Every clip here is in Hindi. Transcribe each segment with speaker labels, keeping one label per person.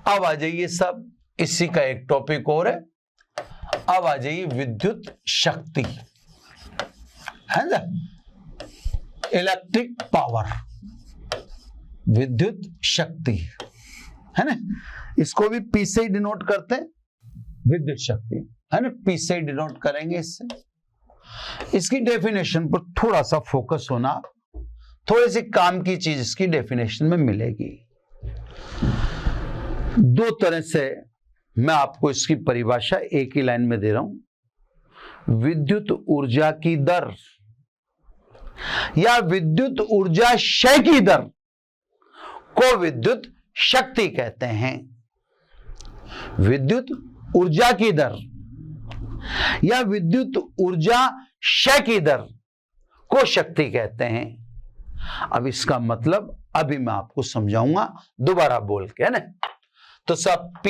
Speaker 1: अब आ जाइए सब, इसी का एक टॉपिक और है। अब आ जाइए विद्युत शक्ति, है ना, इलेक्ट्रिक पावर, विद्युत शक्ति, है ना। इसको भी पी से ही डिनोट करते हैं, विद्युत शक्ति, है ना, पी से ही डिनोट करेंगे इससे। इसकी डेफिनेशन पर थोड़ा सा फोकस होना, थोड़ी सी काम की चीज इसकी डेफिनेशन में मिलेगी। दो तरह से मैं आपको इसकी परिभाषा एक ही लाइन में दे रहा हूं। विद्युत ऊर्जा की दर या विद्युत ऊर्जा क्षय की दर को विद्युत शक्ति कहते हैं। विद्युत ऊर्जा की दर या विद्युत ऊर्जा क्षय की दर को शक्ति कहते हैं। अब इसका मतलब अभी मैं आपको समझाऊंगा दोबारा बोल के, है ना। तो सब P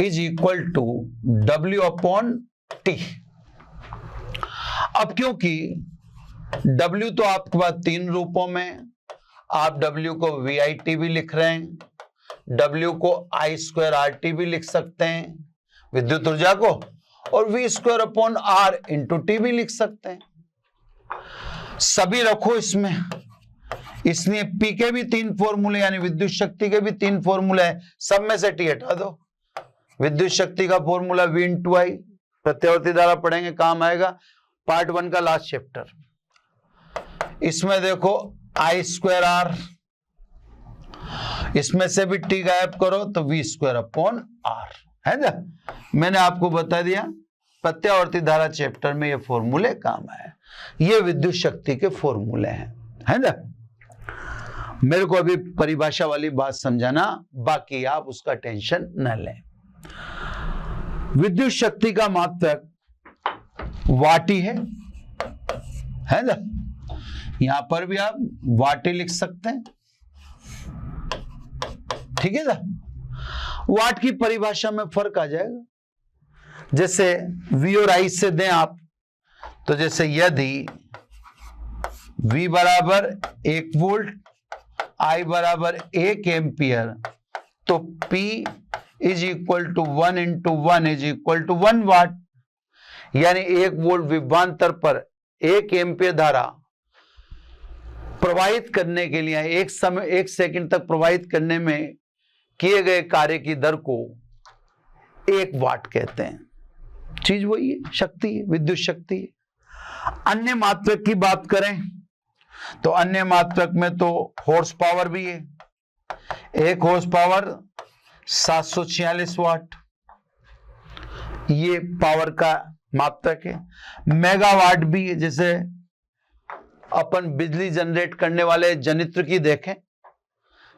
Speaker 1: is equal to W upon T। अब क्योंकि W तो आपके पास तीन रूपों में, आप W को VIT भी लिख रहे हैं, W को I²RT भी लिख सकते हैं विद्युत ऊर्जा को, और V² upon R into T भी लिख सकते हैं। सभी रखो इसमें, इसलिए P के भी तीन फॉर्मूले यानी विद्युत शक्ति के भी तीन फॉर्मूले हैं, सब में से T हटा दो। विद्युत शक्ति का फॉर्मूला V इंटू I, प्रत्यावर्ती धारा पढ़ेंगे काम आएगा, पार्ट 1 का लास्ट चैप्टर। इसमें देखो I²R, इसमें से भी T गायब करो तो V² अपॉन R, है ना। मैंने आपको बता दिया प्रत्यावर्ती धारा चैप्टर में ये फॉर्मूले काम आए, ये विद्युत शक्ति के फॉर्मूले हैं, है ना। मेरे को अभी परिभाषा वाली बात समझाना, बाकी आप उसका टेंशन न लें। विद्युत शक्ति का मात्रक वाट ही है ना। यहां पर भी आप वाट ही लिख सकते हैं, ठीक है ना। वाट की परिभाषा में फर्क आ जाएगा। जैसे V और I से दें आप, तो जैसे यदि V बराबर 1 वोल्ट, I बराबर 1 एम्पियर, तो P is equal to 1 into 1 is equal to 1 watt. यानी 1 वोल्ट विभवांतर पर 1 एम्पियर धारा प्रवाहित करने के लिए, एक सेकंड तक प्रवाहित करने में किए गए कार्य की दर को 1 वाट कहते हैं। चीज वही है, शक्ति है, विद्युत शक्ति है। अन्य मात्रक की बात करें तो अन्य मात्रक में तो हॉर्स पावर भी है। एक हॉर्स पावर 746 वाट, ये पावर का मात्रक है। मेगावाट भी है, जैसे अपन बिजली जनरेट करने वाले जनित्र की देखें,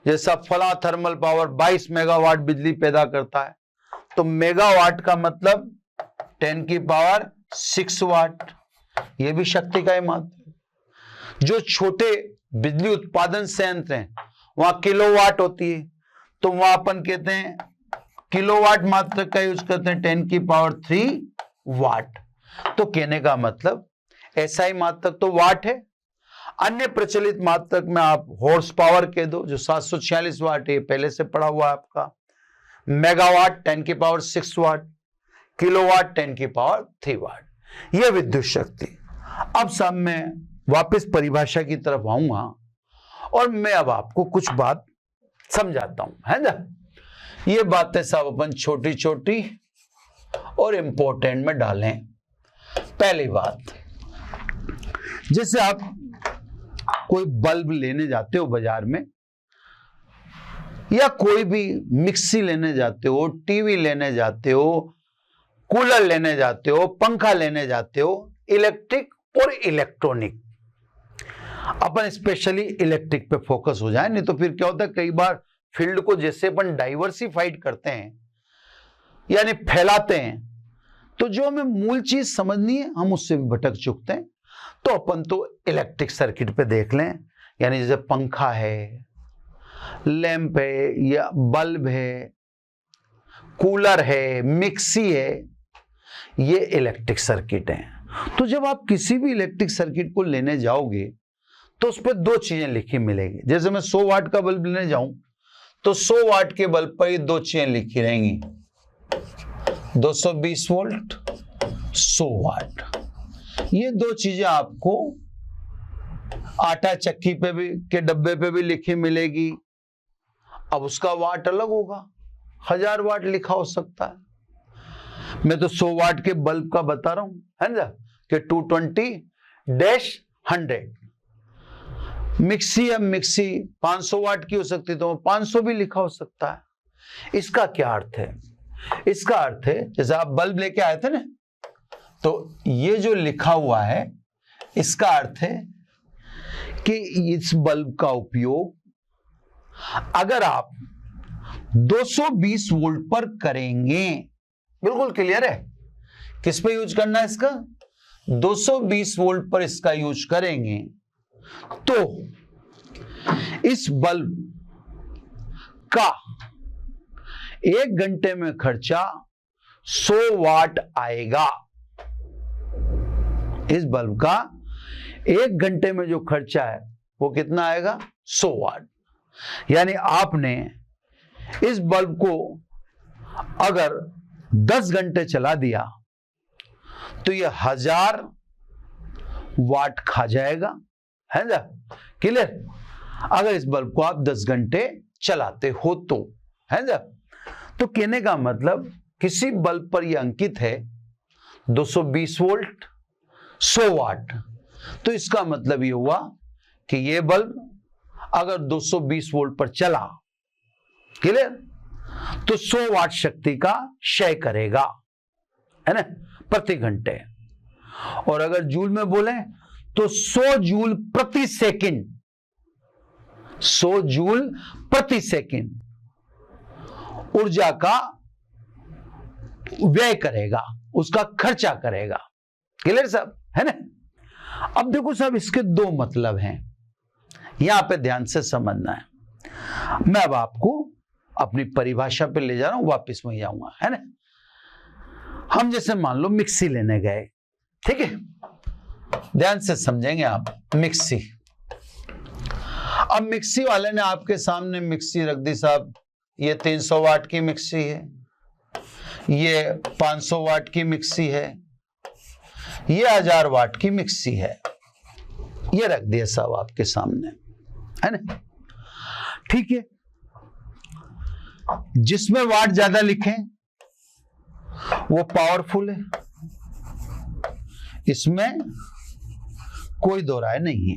Speaker 1: जैसा फला थर्मल पावर 22 मेगावाट बिजली पैदा करता है, तो मेगावाट का मतलब 10 की पावर 6 वाट, ये भी शक्ति का ही मात्रक। जो छोटे बिजली उत्पादन संयंत्र हैं वहां किलोवाट होती है, तो वहां अपन कहते हैं किलोवाट मात्रक का यूज करते हैं, 10 की पावर 3 वाट। तो कहने का मतलब ऐसा ही मात्रक तो वाट है। अन्य प्रचलित मात्रक में आप हॉर्स पावर कह दो, जो 746 वाट है, पहले से पढ़ा हुआ है आपका। मेगावाट 10 की पावर 6 वाट, किलोवाट 10 की पावर 3 वाट, यह विद्युत शक्ति। अब सब मैं वापस परिभाषा की तरफ आऊंगा और मैं अब आपको कुछ बात समझाता हूं, है ना। ये बातें सब अपन छोटी छोटी और इंपॉर्टेंट में डालें। पहली बात, जैसे आप कोई बल्ब लेने जाते हो बाजार में, या कोई भी मिक्सी लेने जाते हो, टीवी लेने जाते हो, कूलर लेने जाते हो, पंखा लेने जाते हो, इलेक्ट्रिक और इलेक्ट्रॉनिक। अपन स्पेशली इलेक्ट्रिक पे फोकस हो जाए, नहीं तो फिर क्या होता है, कई बार फील्ड को जैसे अपन डाइवर्सिफाइड करते हैं यानी फैलाते हैं, तो जो हमें मूल चीज समझनी है हम उससे भी भटक चुकते हैं। तो अपन तो इलेक्ट्रिक सर्किट पे देख लें, यानी जैसे पंखा है, लैंप है, या बल्ब है, कूलर है, मिक्सी है, ये इलेक्ट्रिक सर्किट है। तो जब आप किसी भी इलेक्ट्रिक सर्किट को लेने जाओगे तो उस पर दो चीजें लिखी मिलेगी। जैसे मैं 100 वाट का बल्ब लेने जाऊं तो 100 वाट के बल्ब पर ये दो चीजें लिखी रहेंगी, 220 वोल्ट 100 वाट। ये दो चीजें आपको आटा चक्की पे भी के डब्बे पे भी लिखी मिलेगी। अब उसका वाट अलग होगा, 1000 वाट लिखा हो सकता है। मैं तो 100 वाट के बल्ब का बता रहा हूं, है ना, कि 220-100। मिक्सी, अब मिक्सी 500 वाट की हो सकती, तो 500 भी लिखा हो सकता है। इसका क्या अर्थ है? इसका अर्थ है, जैसे आप बल्ब लेके आए थे ना, तो ये जो लिखा हुआ है इसका अर्थ है कि इस बल्ब का उपयोग अगर आप 220 वोल्ट पर करेंगे, बिल्कुल क्लियर है, किस पे यूज करना है इसका? 220 वोल्ट पर इसका यूज करेंगे तो इस बल्ब का 1 घंटे में खर्चा 100 वाट आएगा। इस बल्ब का 1 घंटे में जो खर्चा है वो कितना आएगा? 100 वाट। यानी आपने इस बल्ब को अगर 10 घंटे चला दिया तो ये 1000 वाट खा जाएगा, है ना, क्लियर? अगर इस बल्ब को आप 10 घंटे चलाते हो तो, है ना। तो कहने का मतलब किसी बल्ब पर यह अंकित है 220 वोल्ट 100 वाट, तो इसका मतलब ये हुआ कि ये बल्ब अगर 220 वोल्ट पर चला, क्लियर, तो 100 वाट शक्ति का क्षय करेगा, है ना, प्रति घंटे। और अगर जूल में बोले तो 100 जूल प्रति सेकंड, 100 जूल प्रति सेकंड ऊर्जा का व्यय करेगा, उसका खर्चा करेगा। क्लियर साहब, है ना। अब देखो साहब, इसके दो मतलब हैं, यहां पे ध्यान से समझना है। मैं अब आपको अपनी परिभाषा पे ले जा रहा हूं, वापस वहीं आऊंगा, है ना। हम जैसे मान लो मिक्सी लेने गए, ठीक है, ध्यान से समझेंगे आप। मिक्सी, अब मिक्सी वाले ने आपके सामने मिक्सी रख दी साहब, ये 300 वाट की मिक्सी है, ये 500 वाट की मिक्सी है, ये 1000 वाट की मिक्सी है, ये रख दिया साहब आपके सामने, है ना। ठीक है, जिसमें वाट ज्यादा लिखें वो पावरफुल है, इसमें कोई दो राय नहीं है।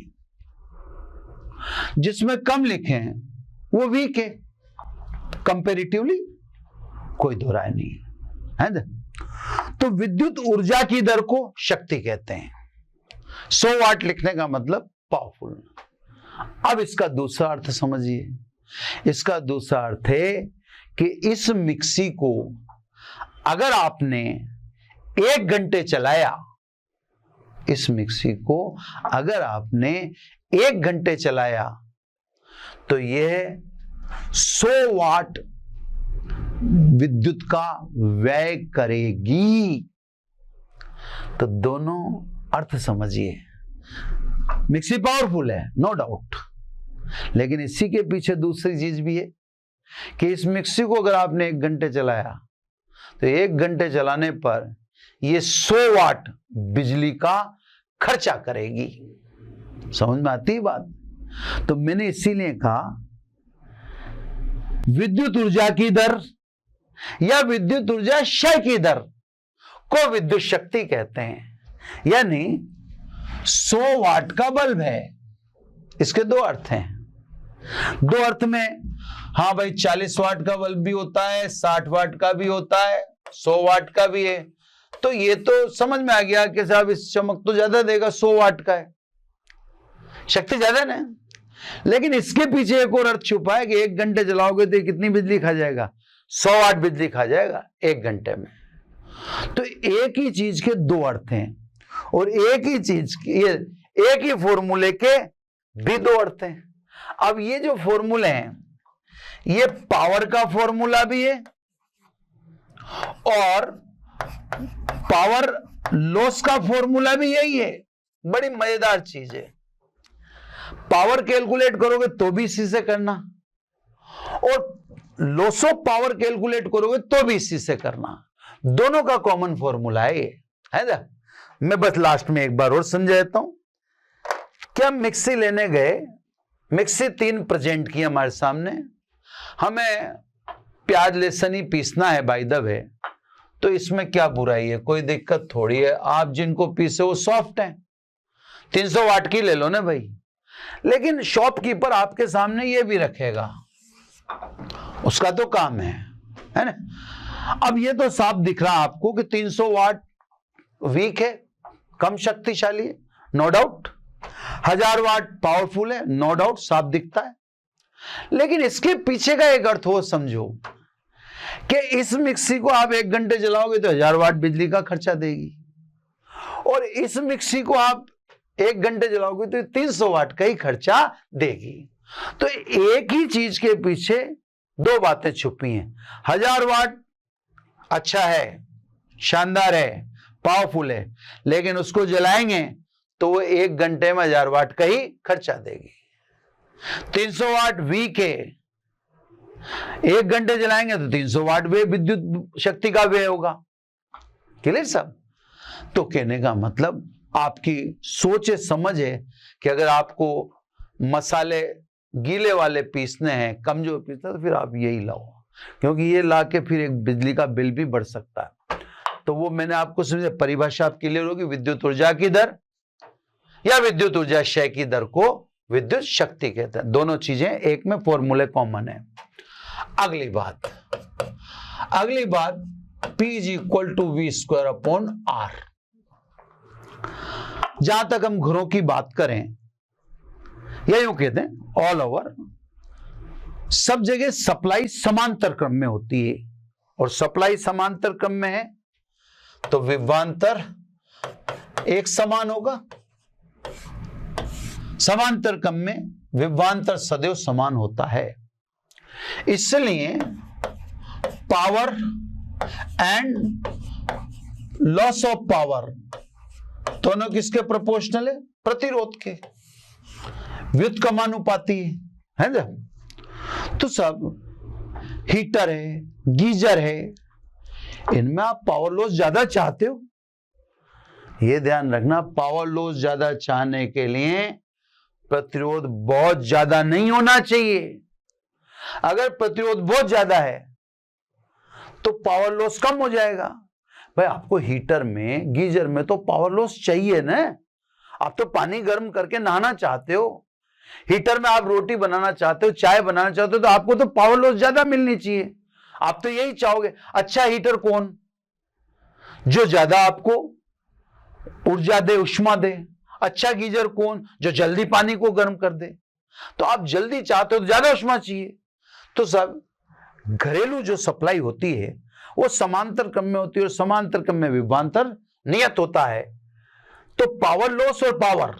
Speaker 1: जिसमें कम लिखें वो वीक है, कंपैरेटिवली कोई दो राय नहीं है ना। तो विद्युत ऊर्जा की दर को शक्ति कहते हैं। 100 वाट लिखने का मतलब पावरफुल। अब इसका दूसरा अर्थ समझिए। इसका दूसरा अर्थ है कि इस मिक्सी को अगर आपने 1 घंटे चलाया, इस मिक्सी को अगर आपने 1 घंटे चलाया तो यह 100 वाट विद्युत का व्यय करेगी। तो दोनों अर्थ समझिए। मिक्सी पावरफुल है, नो डाउट, लेकिन इसी के पीछे दूसरी चीज भी है कि इस मिक्सी को अगर आपने 1 घंटे चलाया तो 1 घंटे चलाने पर यह 100 वाट बिजली का खर्चा करेगी। समझ में आती है बात? तो मैंने इसीलिए कहा विद्युत ऊर्जा की दर या विद्युत ऊर्जा क्षय की दर को विद्युत शक्ति कहते हैं। यानी 100 वाट का बल्ब है, इसके दो अर्थ हैं। दो अर्थ में, हाँ भाई 40 वाट का बल्ब भी होता है, 60 वाट का भी होता है, 100 वाट का भी है। तो ये तो समझ में आ गया कि साहब इस चमक तो ज्यादा देगा, 100 वाट का है, शक्ति ज्यादा ना। लेकिन इसके पीछे एक और अर्थ छुपा है कि 1 घंटे चलाओगे तो कितनी बिजली खा जाएगा? 100 वाट बिजली खा जाएगा 1 घंटे में। तो एक ही चीज के दो अर्थ हैं और एक ही चीज के, एक ही फॉर्मूले के भी दो अर्थ हैं। अब ये जो फॉर्मूले हैं ये पावर का फॉर्मूला भी है और पावर लॉस का फॉर्मूला भी यही है। बड़ी मजेदार चीज है। पावर कैलकुलेट करोगे तो भी इसी से करना और लॉस ऑफ पावर कैलकुलेट करोगे तो भी इसी से करना, दोनों का कॉमन फॉर्मूला है ये, है ना। मैं बस लास्ट में एक बार और समझा देता हूं। क्या मिक्सी लेने गए, मिक्सी 3 प्रेजेंट की हमारे सामने, हमें प्याज लहसुन ही पीसना है बाय द वे, तो इसमें क्या बुराई है, कोई दिक्कत थोड़ी है। आप जिनको पीसे वो सॉफ्ट हैं, 300 वाट की ले लो ना भाई। लेकिन शॉपकीपर आपके सामने ये भी रखेगा, उसका तो काम है ना। अब ये तो साफ दिख रहा आपको कि 300 वाट वीक है, कम शक्तिशाली है, नो डाउट। 1000 वाट पावरफुल है, नो डाउट, साफ दिखता है। लेकिन इसके पीछे का एक अर्थ हो समझो कि इस मिक्सी को आप 1 घंटे चलाओगे तो 1000 वाट बिजली का खर्चा देगी, और इस मिक्सी को आप 1 घंटे चलाओगे तो 300 वाट का ही खर्चा देगी। तो एक ही चीज के पीछे 2 बातें छुपी हैं। 1000 वाट अच्छा है, शानदार है, पावरफुल है, लेकिन उसको जलाएंगे तो वो 1 घंटे में 1000 वाट का ही खर्चा देगी। 300 वाट वीक है, 1 घंटे जलाएंगे तो 300 वाट वे विद्युत शक्ति का व्यय होगा। क्लियर सब? तो कहने का मतलब आपकी सोच समझ है कि अगर आपको मसाले गीले वाले पीसने हैं, कमजोर पीसना, तो फिर आप यही लाओ, क्योंकि ये ला के फिर एक बिजली का बिल भी बढ़ सकता है। तो वो मैंने आपको समझे, परिभाषा आप क्लियर होगी। विद्युत ऊर्जा की दर या विद्युत ऊर्जा क्षय की दर को विद्युत शक्ति कहते हैं। दोनों चीजें एक में फॉर्मूले कॉमन है। अगली बात P is equal to V square upon R. जहां तक हम घरों की बात करें, या यूं कहते हैं ऑल ओवर सब जगह सप्लाई समांतर क्रम में होती है, और सप्लाई समांतर क्रम में है तो विभवांतर एक समान होगा। समांतर क्रम में विभवांतर सदैव समान होता है। इसलिए power and loss of power दोनों किसके प्रोपोर्शनल है? प्रतिरोध के, व्युत्क्रमानुपाती है ना। तो सब हीटर है, गीजर है, इनमें आप पावर लॉस ज्यादा चाहते हो, ये ध्यान रखना। पावर लॉस ज्यादा चाहने के लिए प्रतिरोध बहुत ज्यादा नहीं होना चाहिए। अगर प्रतिरोध बहुत ज्यादा है तो पावर लॉस कम हो जाएगा। भाई आपको हीटर में, गीजर में तो पावर लॉस चाहिए ना। आप तो पानी गर्म करके नहाना चाहते हो, हीटर में आप रोटी बनाना चाहते हो, चाय बनाना चाहते हो, तो आपको तो पावर लॉस ज्यादा मिलनी चाहिए। आप तो यही चाहोगे। अच्छा हीटर कौन? जो ज्यादा आपको ऊर्जा दे, उष्मा दे। अच्छा गीजर कौन? जो जल्दी पानी को गर्म कर दे। तो आप जल्दी चाहते हो तो ज्यादा उष्मा चाहिए। तो सब घरेलू जो सप्लाई होती है वो समांतर क्रम में होती है, और समांतर क्रम में विभवांतर नियत होता है। तो पावर लॉस और पावर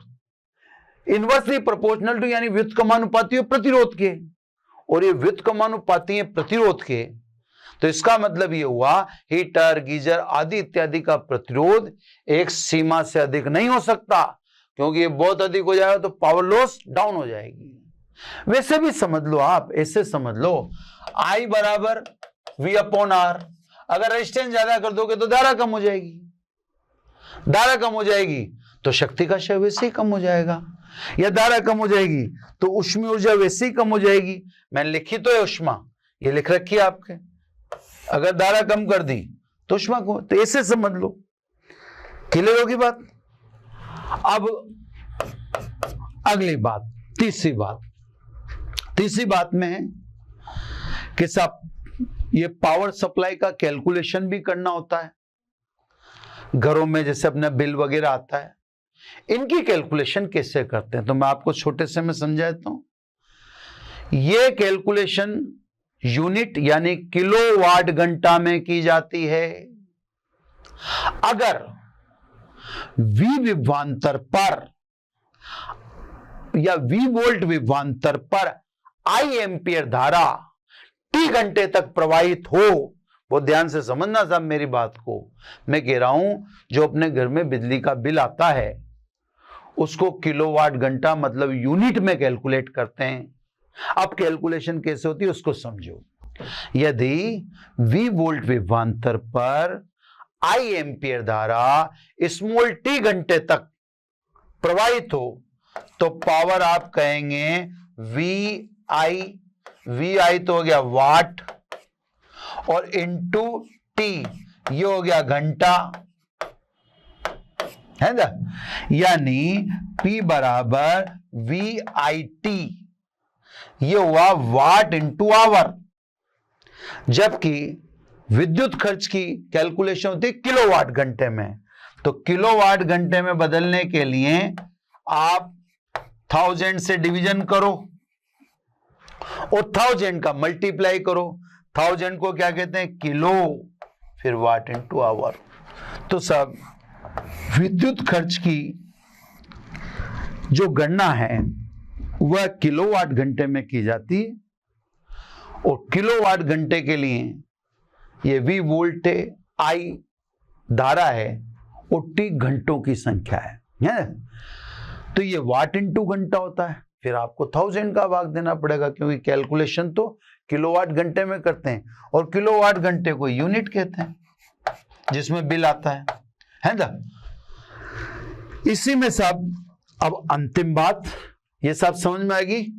Speaker 1: इनवर्सली प्रोपोर्शनल टू, यानी व्युत्क्रमानुपाती प्रतिरोध के, और ये व्युत्क्रमानुपाती प्रतिरोध के। तो इसका मतलब ये हुआ हीटर, गीजर आदि इत्यादि का प्रतिरोध एक सीमा से अधिक नहीं हो सकता, क्योंकि ये बहुत अधिक हो जाएगा तो पावर लॉस डाउन हो जाएगी। वैसे भी समझ लो, आप ऐसे समझ लो, I बराबर V अपॉन R। अगर रेजिस्टेंस ज्यादा कर दोगे तो धारा कम हो जाएगी, धारा कम हो जाएगी तो शक्ति का क्षय वैसे ही कम हो जाएगा, या धारा कम हो जाएगी तो ऊष्मीय ऊर्जा वैसे ही कम हो जाएगी। मैंने लिखी तो है ऊष्मा, ये लिख रखी है आपके। अगर धारा कम कर दी तो ऊष्मा को, तो ऐसे समझ लो। क्लियर होगी बात? अब अगली बात, तीसरी बात में है कि सब ये पावर सप्लाई का कैलकुलेशन भी करना होता है। घरों में जैसे अपना बिल वगैरह आता है, इनकी कैलकुलेशन कैसे करते हैं तो मैं आपको छोटे से में समझाता हूं। ये कैलकुलेशन यूनिट यानी किलोवाट घंटा में की जाती है। अगर V विभवांतर पर या V वोल्ट विभवांतर पर I एम्पियर धारा T घंटे तक प्रवाहित हो, वो ध्यान से समझना साहब मेरी बात को। मैं कह रहा हूं जो अपने घर में बिजली का बिल आता है उसको किलोवाट घंटा मतलब यूनिट में कैलकुलेट करते हैं। अब कैलकुलेशन कैसे होती है उसको समझो। यदि V वोल्ट विभवांतर पर I एम्पियर धारा स्मॉल t घंटे तक प्रवाहित हो तो पावर आप कहेंगे VI तो हो गया वाट और इंटू टी ये हो गया घंटा, है ना। यानी P बराबर VIT ये हुआ वाट इंटू आवर, जबकि विद्युत खर्च की कैलकुलेशन होती है किलोवाट घंटे में। तो किलोवाट घंटे में बदलने के लिए आप 1000 से डिवीजन करो और 1000 का मल्टीप्लाई करो। 1000 को क्या कहते हैं किलो, फिर वाट इंटू आवर। तो सब विद्युत खर्च की जो गणना है वह किलोवाट घंटे में की जाती है और किलोवाट घंटे के लिए ये V वोल्ट है, I धारा है और T घंटों की संख्या है। तो ये वाट इंटू घंटा होता है। फिर आपको 1000 का भाग देना पड़ेगा क्योंकि कैलकुलेशन तो किलोवाट घंटे में करते हैं और किलोवाट घंटे को यूनिट कहते हैं जिसमें बिल आता है ना। इसी में सब अब अंतिम बात, ये सब समझ में आएगी।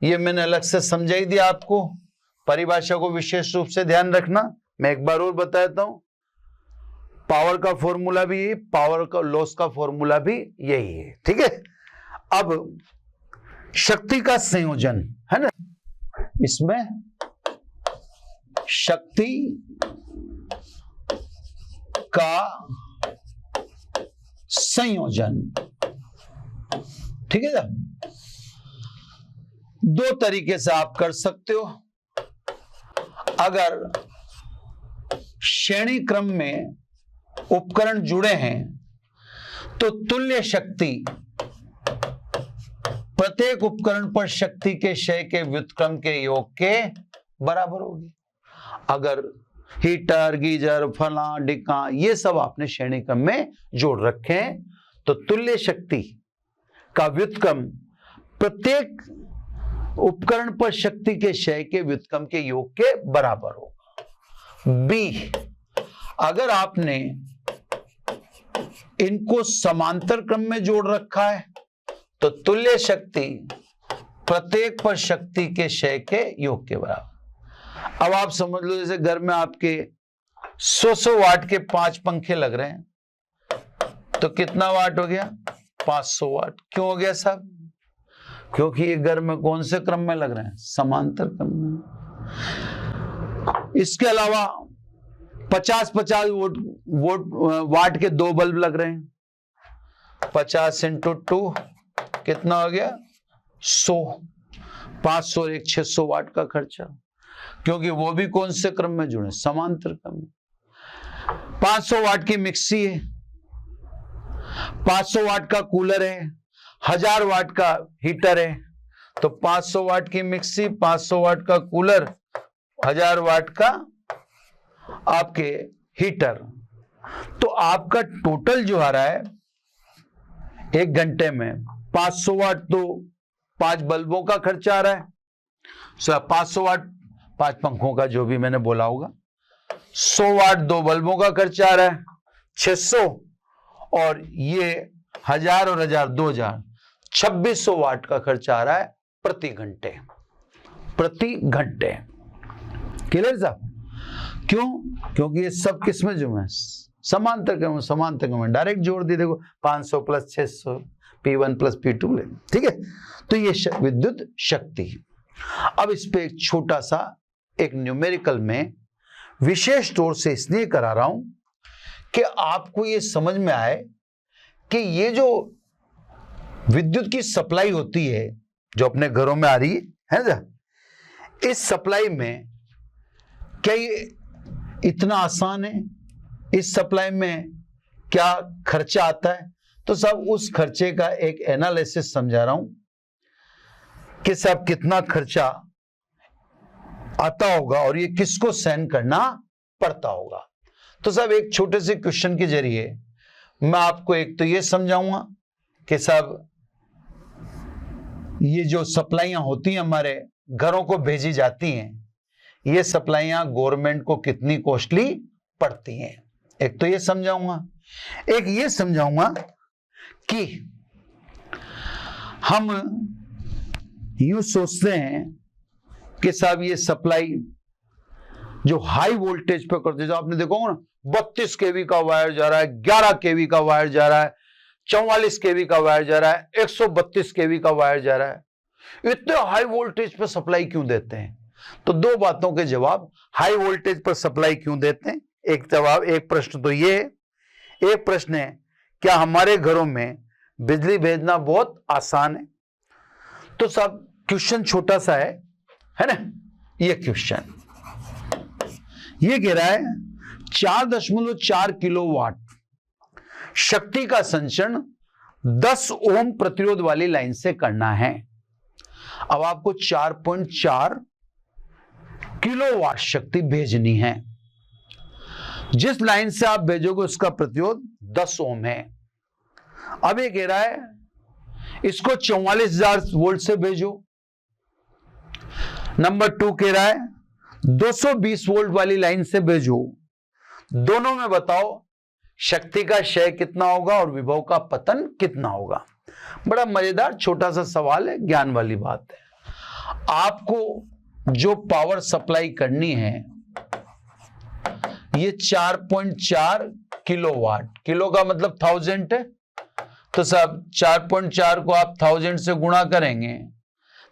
Speaker 1: ये मैंने अलग से समझाई दिया आपको, परिभाषा को विशेष रूप से ध्यान रखना। मैं एक बार और बता देता हूं, पावर का फॉर्मूला भी यही, पावर का लॉस का फॉर्मूला भी यही है, ठीक है। अब शक्ति का संयोजन है ना, इसमें शक्ति का संयोजन, ठीक है ना। दो तरीके से आप कर सकते हो। अगर श्रेणी क्रम में उपकरण जुड़े हैं तो तुल्य शक्ति प्रत्येक उपकरण पर शक्ति के क्षय के व्युत्क्रम के योग के बराबर होगी। अगर हीटर, गीजर, फला डिक्का ये सब आपने श्रेणी क्रम में जोड़ रखे हैं तो तुल्य शक्ति का व्युत्क्रम प्रत्येक उपकरण पर शक्ति के क्षय के व्युत्क्रम के योग के बराबर होगा। बी, अगर आपने इनको समांतर क्रम में जोड़ रखा है तो तुल्य शक्ति प्रत्येक पर शक्ति के क्षय के योग के बराबर। अब आप समझ लो जैसे घर में आपके 100 वाट के 5 पंखे लग रहे हैं तो कितना वाट हो गया 500 वाट। क्यों हो गया साहब? क्योंकि ये घर में कौन से क्रम में लग रहे हैं? समांतर क्रम में। इसके अलावा 50-50 वाट के 2 बल्ब लग रहे हैं, 50 × 2 कितना हो गया 100, 500 और 600 वाट का खर्चा, क्योंकि वो भी कौन से क्रम में जुड़े? समांतर क्रम में। 500 वाट की मिक्सी है, 500 वाट का कूलर है, 1000 वाट का हीटर है, तो 500 वाट की मिक्सी, 500 वाट का कूलर, 1000 वाट का आपके हीटर, तो आपका टोटल जो आ रहा है 1 घंटे में 500 वाट तो 5 बल्बों का खर्चा आ रहा है, 500 वाट 5 पंखों का जो भी मैंने बोला होगा, 100 वाट 2 बल्बों का खर्चा आ रहा है 600, और ये 1000 और 1000 2000 2600 वाट का खर्चा आ रहा है प्रति घंटे। क्लियर साहब? क्यों? क्योंकि ये सब किस में जुड़े हैं? समांतर क्रम में। समांतर क्रम में डायरेक्ट जोड़ दी, देखो 500 + 600 P1 + P2 ले, ठीक है। तो ये विद्युत शक्ति। अब इस पे एक छोटा सा एक न्यूमेरिकल में विशेष तौर से इसलिए करा रहा हूं कि आपको ये समझ में आए कि ये जो विद्युत की सप्लाई होती है जो अपने घरों में आ रही है ना, इस सप्लाई में क्या ये इतना आसान है? इस सप्लाई में क्या खर्चा आता है? तो सब उस खर्चे का एक एनालिसिस समझा रहा हूं कि सब कितना खर्चा आता होगा और ये किसको सहन करना पड़ता होगा। तो सब एक छोटे से क्वेश्चन के जरिए मैं आपको एक तो ये समझाऊंगा कि सब ये जो सप्लाइयां होती हैं हमारे घरों को भेजी जाती हैं, ये सप्लाइयां गवर्नमेंट को कितनी कॉस्टली पड़ती हैं। एक तो ये समझाऊंगा, एक ये समझाऊंगा कि हम यूं सोचते हैं कि साहब ये सप्लाई जो हाई वोल्टेज पे करते, जो आपने देखा होगा ना 32 केवी का वायर जा रहा है, 11 केवी का वायर जा रहा है, 44 केवी का वायर जा रहा है, 132 केवी का वायर जा रहा है, इतने हाई वोल्टेज पर सप्लाई क्यों देते हैं? तो दो बातों के जवाब, हाई वोल्टेज पर सप्लाई क्यों देते हैं, एक जवाब, एक प्रश्न तो ये है। एक प्रश्न है क्या हमारे घरों में बिजली भेजना बहुत आसान है? तो सब क्वेश्चन छोटा सा है ना। ये क्वेश्चन ये कह रहा है 4.4 किलोवाट शक्ति का संचरण 10 ओम प्रतिरोध वाली लाइन से करना है। अब आपको 4.4 किलोवाट शक्ति भेजनी है। जिस लाइन से आप भेजोगे उसका प्रतिरोध 10 ओम है। अब ये कह रहा है इसको 44,000 वोल्ट से भेजो। नंबर 2 कह रहा है 220 वोल्ट वाली लाइन से भेजो। दोनों में बताओ शक्ति का क्षय कितना होगा और विभव का पतन कितना होगा। बड़ा मजेदार छोटा सा सवाल है, ज्ञान वाली बात है। आपको जो पावर सप्लाई करनी है ये 4.4 किलोवाट, किलो का मतलब 1000 है, तो सब 4.4 को आप 1000 से गुणा करेंगे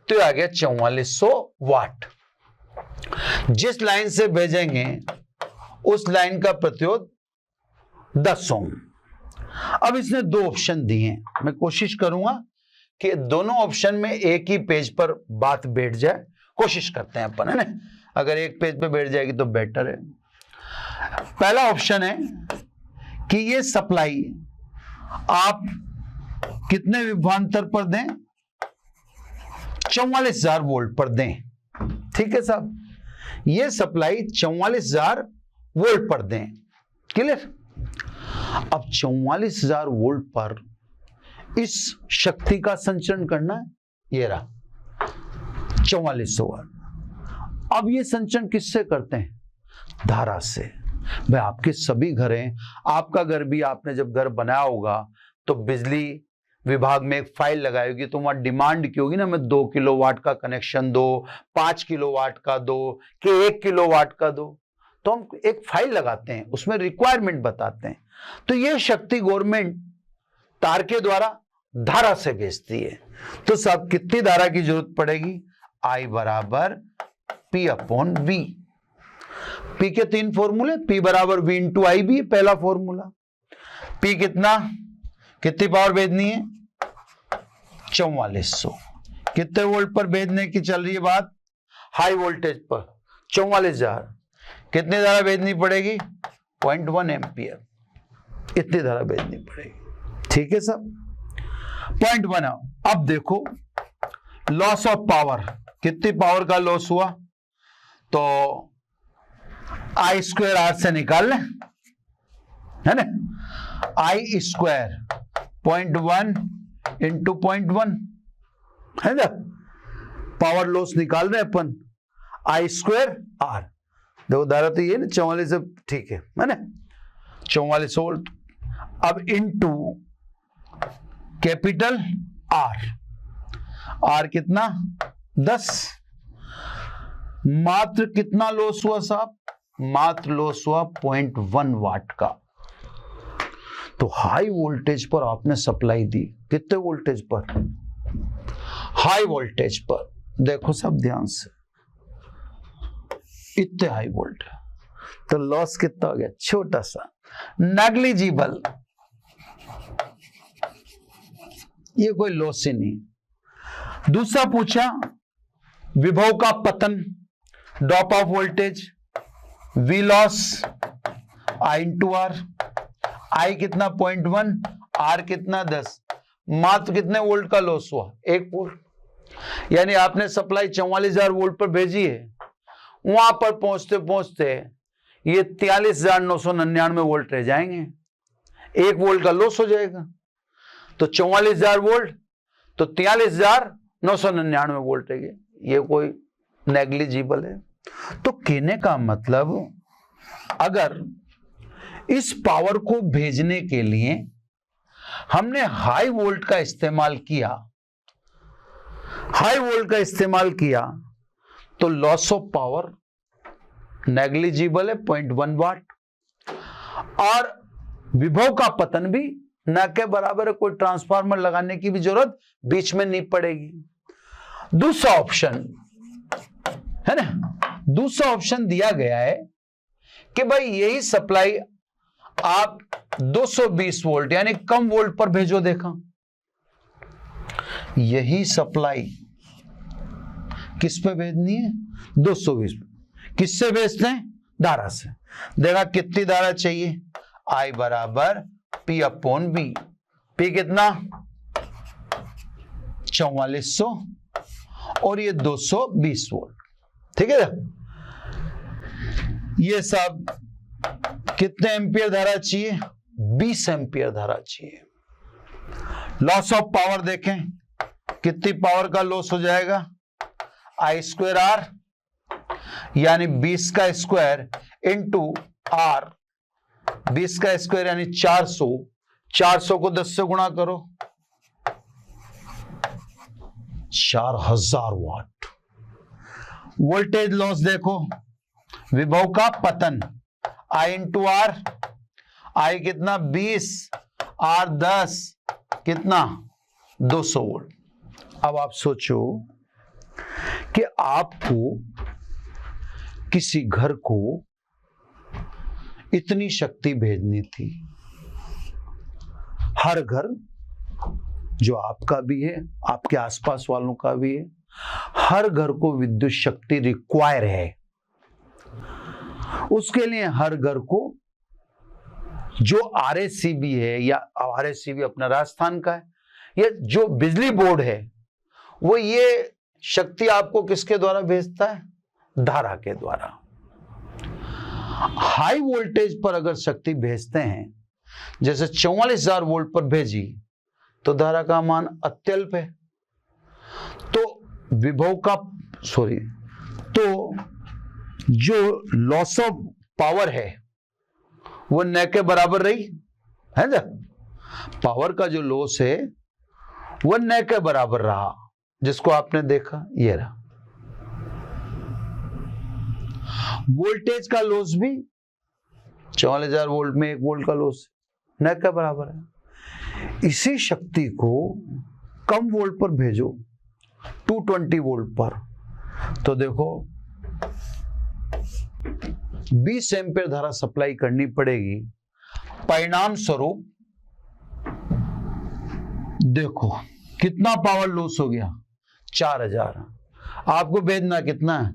Speaker 1: तो आ गया 4400 वाट। जिस लाइन से भेजेंगे उस लाइन का प्रतिरोध 10 ओम। अब इसने दो ऑप्शन दिए हैं, मैं कोशिश करूंगा कि दोनों ऑप्शन में एक ही पेज पर बात बैठ जाए। कोशिश करते हैं अपन, है ना, अगर एक पेज पे बैठ जाएगी तो बेटर है। पहला ऑप्शन है कि ये सप्लाई आप कितने विभवांतर पर दें, 44,000 वोल्ट पर दें। ठीक है साहब, ये सप्लाई 44,000 वोल्ट पर दें। क्लियर? अब 44,000 वोल्ट पर इस शक्ति का संचरण करना है, ये रहा 4400 वाट। अब ये संचरण किससे करते हैं? धारा से। भाई आपके सभी घर हैं, आपका घर भी, आपने जब घर बनाया होगा तो बिजली विभाग में एक फाइल लगाई होगी, तो वहां डिमांड की होगी ना, मैं 2 किलोवाट का कनेक्शन दो, 5 किलोवाट का दो, कि 1 किलोवाट का दो। तो हम एक फाइल लगाते हैं, उसमें रिक्वायरमेंट बताते हैं। तो ये शक्ति गवर्नमेंट तार के द्वारा धारा से भेजती है। तो सब कितनी धारा की जरूरत पड़ेगी? I बराबर P अपॉन V। P के 3 फॉर्मूले, P बराबर V इंटू आई भी पहला फॉर्मूला। P कितनी पावर भेजनी है? 4400। कितने वोल्ट पर भेजने की चल रही है बात? हाई वोल्टेज पर 44,000। कितनी धारा भेजनी पड़ेगी? 0.1 एम्पियर। इतनी धारा भेजनी पड़ेगी। ठीक है सब, 0.1। अब देखो लॉस ऑफ पावर, कितनी पावर का लॉस हुआ? तो I² R से निकाल लें, है ना। I स्क्वायर 0.1 इंटू 0.1, है ना। पावर लॉस निकाल रहे अपन, I² R। देखो धारा तो ये ना 44, ठीक है ना, 44 वोल्ट। अब इनटू कैपिटल R कितना? 10। मात्र कितना लॉस हुआ साहब? मात्र लॉस हुआ 0.1 वाट का। तो हाई वोल्टेज पर आपने सप्लाई दी, कितने वोल्टेज पर? हाई वोल्टेज पर। देखो सब ध्यान से, इतने हाई वोल्ट, तो लॉस कितना हो गया? छोटा सा, नेग्लिजिबल। ये कोई लॉस ही नहीं। दूसरा पूछा विभव का पतन, drop of voltage, V loss I into R। I कितना? 0.1, R कितना? 10। मात्र कितने वोल्ट का लॉस हुआ? 1 वोल्ट। यानी आपने सप्लाई 44,000 वोल्ट पर भेजी है, वहां पर पहुंचते पहुंचते ये 43,999 वोल्ट रह जाएंगे, 1 वोल्ट का लॉस हो जाएगा। तो 44,000 वोल्ट तो 43,999 वोल्ट रहेंगे। ये कोई नेग्लिजिबल है। तो कहने का मतलब अगर इस पावर को भेजने के लिए हमने हाई वोल्ट का इस्तेमाल किया, तो लॉस ऑफ पावर नेग्लिजिबल है 0.1 वाट, और विभव का पतन भी न के बराबर है, कोई ट्रांसफार्मर लगाने की भी जरूरत बीच में नहीं पड़ेगी। दूसरा ऑप्शन है ना, दूसरा ऑप्शन दिया गया है कि भाई यही सप्लाई आप 220 वोल्ट यानी कम वोल्ट पर भेजो। देखा, यही सप्लाई किस पे भेजनी है? 220 पे। किससे भेजते हैं? धारा से। देखा कितनी धारा चाहिए? I बराबर P अपॉन बी। P कितना? 4400 और ये 220 वोल्ट। ठीक है, ये सब कितने एम्पियर धारा चाहिए? 20 एम्पियर धारा चाहिए। लॉस ऑफ पावर देखें, कितनी पावर का लॉस हो जाएगा? I स्क्वायर R यानी 20 का स्क्वायर इंटू R, 20 का स्क्वायर यानी 400, 400 को 10 से गुणा करो, 4000 वाट। वोल्टेज लॉस देखो, विभव का पतन I इंटू R, I कितना? 20, R 10, कितना? 200 वोल्ट। अब आप सोचो कि आपको किसी घर को इतनी शक्ति भेजनी थी, हर घर जो आपका भी है, आपके आसपास वालों का भी है, हर घर को विद्युत शक्ति रिक्वायर है। उसके लिए हर घर को जो आरएससीबी है, या आरएससीबी अपना राजस्थान का है, या जो बिजली बोर्ड है, वो ये शक्ति आपको किसके द्वारा भेजता है? धारा के द्वारा। हाई वोल्टेज पर अगर शक्ति भेजते हैं, जैसे 44,000 वोल्ट पर भेजी, तो धारा का मान अत्यल्प है, तो विभव का तो जो लॉस ऑफ पावर है वो न के बराबर रही है ना। पावर का जो लॉस है वो न के बराबर रहा, जिसको आपने देखा, ये रहा। वोल्टेज का लॉस भी 44,000 वोल्ट में 1 वोल्ट का लॉस न के बराबर है। इसी शक्ति को कम वोल्ट पर भेजो, 220 वोल्ट पर, तो देखो 20 एम्पीयर धारा सप्लाई करनी पड़ेगी। परिणाम स्वरूप देखो कितना पावर लॉस हो गया? 4000। आपको भेजना कितना है?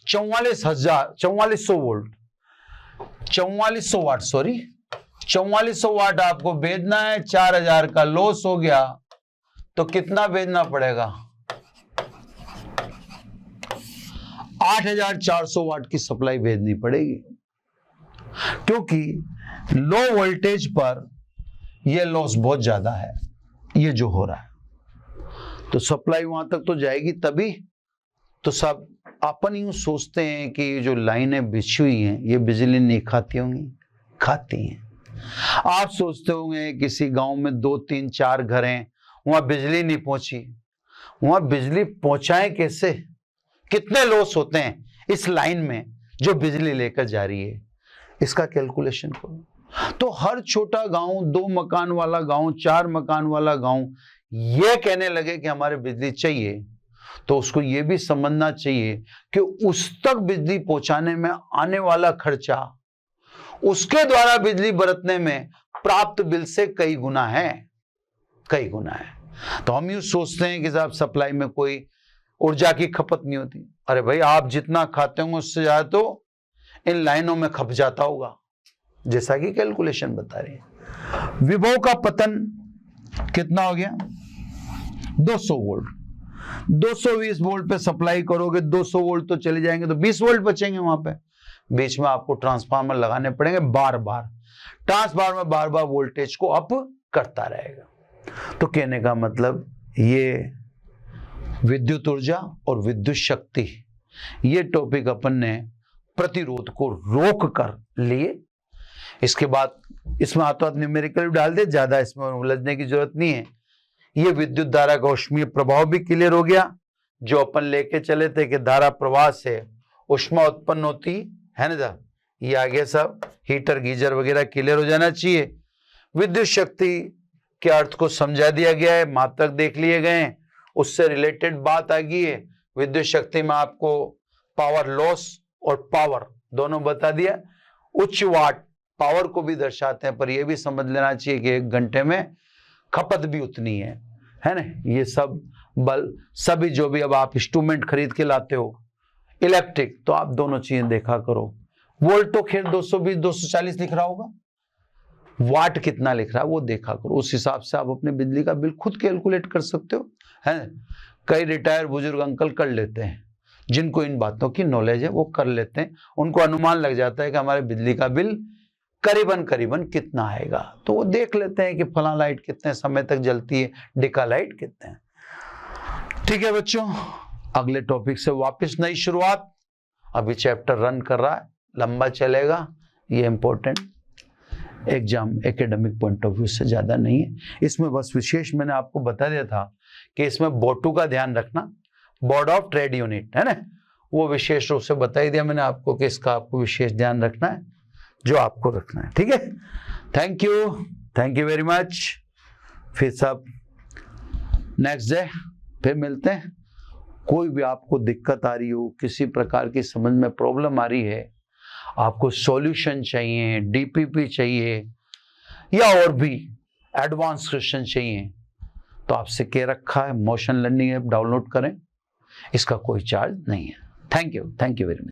Speaker 1: 4400 वोल्ट, 4400 वाट, सॉरी 4400 वाट आपको भेजना है। 4000 का लॉस हो गया, तो कितना भेजना पड़ेगा? 8400 वाट की सप्लाई भेजनी पड़ेगी, क्योंकि लो वोल्टेज पर यह लॉस बहुत ज्यादा है, ये जो हो रहा है। तो सप्लाई वहां तक तो जाएगी तभी। तो सब अपन यूं सोचते हैं कि जो लाइनें बिछी हुई हैं ये बिजली नहीं खाती होंगी, खाती हैं। आप सोचते होंगे किसी गांव में 2, 3, 4 घर हैं, वहां बिजली नहीं पहुंची। वहां बिजली पहुंचाएं कैसे? कितने लॉस होते हैं इस लाइन में जो बिजली लेकर जा रही है, इसका कैलकुलेशन करो। तो हर छोटा गांव, 2 मकान वाला गांव, 4 मकान वाला गांव ये कहने लगे कि हमारे बिजली चाहिए, तो उसको ये भी समझना चाहिए कि उस तक बिजली पहुंचाने में आने वाला खर्चा उसके द्वारा बिजली बरतने में प्राप्त बिल से कई गुना है, कई गुना है। तो हम यूं सोचते हैं कि साहब सप्लाई में कोई ऊर्जा की खपत नहीं होती। अरे भाई, आप जितना खाते होंगे उससे ज्यादा तो इन लाइनों में खप जाता होगा, जैसा कि कैलकुलेशन बता रही है। विभव का पतन कितना हो गया? 200 वोल्ट। 220 वोल्ट पे सप्लाई करोगे, 200 वोल्ट तो चले जाएंगे, तो 20 वोल्ट बचेंगे वहां पे। बीच में आपको ट्रांसफार्मर लगाने पड़ेंगे बार बार। ट्रांसफार्मर बार बार वोल्टेज को अप करता रहेगा। तो कहने का मतलब ये विद्युत ऊर्जा और विद्युत शक्ति ये टॉपिक अपन ने प्रतिरोध को रोक कर लिए। इसके बाद इसमें हाथों हाथ न्यूमेरिकल डाल दे, ज्यादा इसमें उलझने की जरूरत नहीं है। ये विद्युत धारा का ऊष्मीय प्रभाव भी क्लियर हो गया, जो अपन लेके चले थे कि धारा प्रवाह से ऊष्मा उत्पन्न होती है ना। ये आगे सब हीटर गीजर वगैरह क्लियर हो जाना चाहिए। विद्युत शक्ति के अर्थ को समझा दिया गया है, मात्रक देख लिए गए हैं, उससे रिलेटेड बात आ गई है। विद्युत शक्ति में आपको पावर लॉस और पावर दोनों बता दिया। उच्च वाट पावर को भी दर्शाते हैं, पर यह भी समझ लेना चाहिए कि 1 घंटे में खपत भी उतनी है ना। ये सब बल सभी जो भी अब आप इंस्ट्रूमेंट खरीद के लाते हो इलेक्ट्रिक, तो आप दोनों चीजें देखा करो। वोल्ट तो खैर 220 240 लिख रहा होगा, वाट कितना लिख रहा है वो देखा करो। उस हिसाब से आप अपने बिजली का बिल खुद कैलकुलेट कर सकते हो, है। कई रिटायर बुजुर्ग अंकल कर लेते हैं, जिनको इन बातों की नॉलेज है वो कर लेते हैं। उनको अनुमान लग जाता है कि हमारे बिजली का बिल करीबन करीबन कितना आएगा, तो वो देख लेते हैं कि फला लाइट कितने समय तक जलती है, डिका लाइट कितने हैं। ठीक है बच्चों, अगले टॉपिक से वापस नई शुरुआत। अभी चैप्टर रन कर रहा है, लंबा चलेगा, ये important exam academic point of view से ज्यादा नहीं है। इसमें बस विशेष मैंने आपको बता दिया था कि इसमें बोटू का ध्यान रखना, बोर्ड ऑफ ट्रेड यूनिट है ना, वो विशेष रूप से बता ही दिया मैंने आपको कि इसका आपको विशेष ध्यान रखना है, जो आपको रखना है। ठीक है, थैंक यू वेरी मच। फिर सब नेक्स्ट डे फिर मिलते हैं। कोई भी आपको दिक्कत आ रही हो, किसी प्रकार की समझ में प्रॉब्लम आ रही है, आपको सॉल्यूशन चाहिए, डीपीपी चाहिए या और भी एडवांस क्वेश्चन चाहिए, तो आपसे कह रखा है मोशन लर्निंग ऐप डाउनलोड करें, इसका कोई चार्ज नहीं है। Thank you very much.